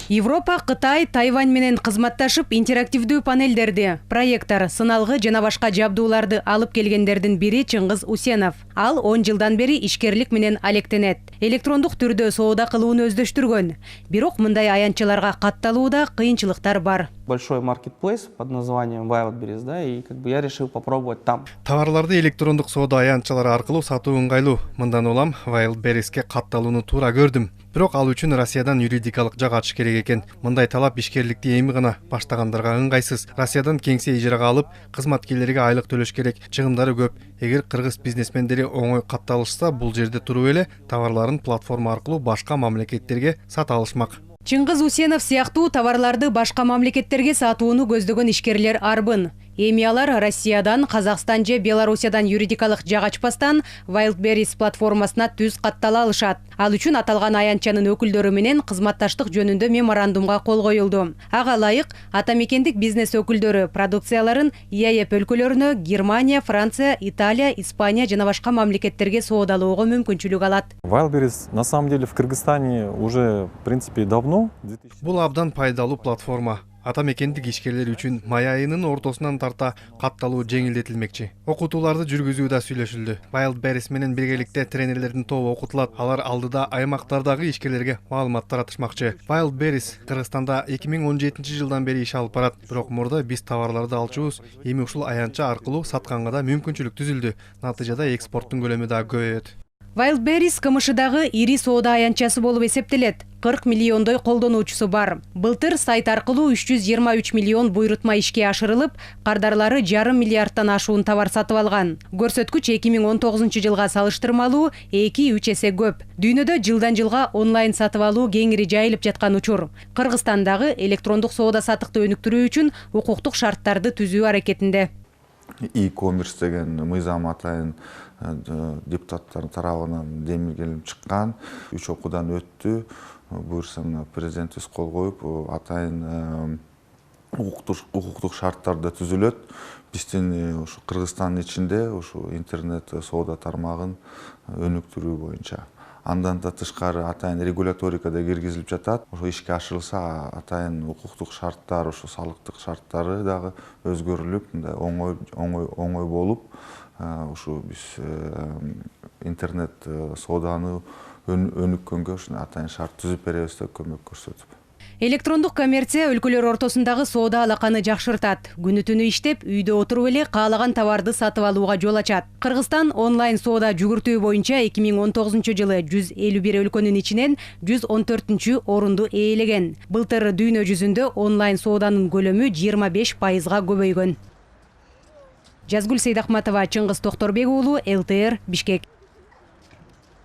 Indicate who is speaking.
Speaker 1: Европа, Кытай, Тайвань менен кызматташып интерактивдүү панелдерди, проектор, сыналгы жана башка жабдууларды алып келгендердин бири Чыңгыз Усенов. Ал 10 жылдан бери ишкерлик менен алектенет. Электрондук түрдө соода кылууну өздөштүргөн. Бирок мындай аянтчаларга катталууда кыйынчылыктар бар.
Speaker 2: Большой маркетплейс под названием Wildberries, да, и я решил попробовать там.
Speaker 3: Товарларды электрондук соода аянтчалары аркылуу сатуу ыңгайлуу. Мындан улам Wildberriesке катталууну туура көрдүм. Бирок ал үчүн Россиядан юридикалык жак ачыш керек экен. Мындай талап ишкерликти эми гана баштагандарга ыңгайсыз. Россиядан кеңсе ижарага алып, кызматкерлерге айлык төлөш керек. Чыгымдары көп. Эгер кыргыз бизнесмендери оңой катталышса, бул жерде туруп эле товарларын платформа аркылуу башка мамлекеттерге сата алышмак.
Speaker 1: Чыңгыз Усенов сыяктуу товарларды башка мамлекеттерге сатууну көздөгөн ишкерлер арбын. Эми алар Россиядан, Казакстан же Белоруссиядан юридикалык жак ачпастан Wildberries платформасына түз каттала алышат. Ал үчүн аталган аянтчанын өкүлдөрү менен кызматташтык жөнүндө меморандумга кол коюлду. Ага ылайык атамекендик бизнес өкүлдөрү продукцияларын ЕАЭП өлкөлөрүнө Германия, Франция, Италия, Испания жана башка мамлекеттерге соодалоого мүмкүнчүлүк алат.
Speaker 4: Wildberries на самом деле в Кыргызстане уже в принципе давно.
Speaker 3: Бул абдан пайдалуу платформа. Атамекендик ишкерлер үчүн май айынын ортосунан тарта катталуу жеңилдетилмекчи. Окутууларды жүргүзүү да сүйлөшүлдү. Wildberries менен биргеликте тренерлердин тобу окутулат. Алар алдыда аймактардагы ишкерлерге маалымат таратышмакчы. Wildberries Кыргызстанда 2017 жылдан бери иш алып барат. Бирок мурда биз товарларды алчубуз. Эми ушул аянтча аркылуу сатканга да мүмкүнчүлүк түзүлдү. Натыйжада экспорттун көлөмү да көбөйөт.
Speaker 1: Wildberries КМШдагы ири соода аянтчасы болуп эсептелет. 40 миллиондой колдонуучусу бар. Былтыр сайт аркылуу 323 миллион буйрутма ишке ашырылып, кардарлары 1,5 миллиардтан ашуун товар сатып алган. Көрсөткүч 2019 жылга салыштырмалуу 2-3 эсе көп. Дүйнөдө жылдан жылга онлайн сатып алуу кеңири жайылып жаткан учур. Кыргызстандагы электрондук соода сатыкты өнүктүрүү үчүн укуктук шарттарды түзүү аракетинде.
Speaker 5: E-commerce деген мыйзам атайын депутаттардын тарабынан демилгелип чыккан. 3 окуудан өттү. Буюрса президентибиз кол коюп, атайын укуктук шарттар да түзүлөт. Биздин ушу Кыргызстандын ичинде ушу интернет соода тармагын өнүктүрүү боюнча. Андан да тышкары атайын регуляторика да киргизилип жатат. Ошо ишке ашырылса, атайын укуктук шарттар, ушу салыктык шарттары дагы өзгөрүлүп, оңой болуп, ушу биз интернет сооданы өнүккөнгө ушундай атайын шарт түзүп беребиз деп көмөк көрсөтүп.
Speaker 1: Электрондук коммерция өлкөлөр ортосундагы соода алаканы жакшыртат. Күнү түнү иштеп, үйдө отуруп эле каалаган товарды сатып алууга жол ачат. Кыргызстан онлайн соода жүгүртүү боюнча 2019 жылы 151 өлкөнүн ичинен 114 орунду ээлеген. Былтыр дүйнө жүзүндө онлайн сооданын көлөмү 25%га көбөйгөн. Жазгүл Сейдахматова, Чыңгыз Токторбек уулу, ЛТР, Бишкек.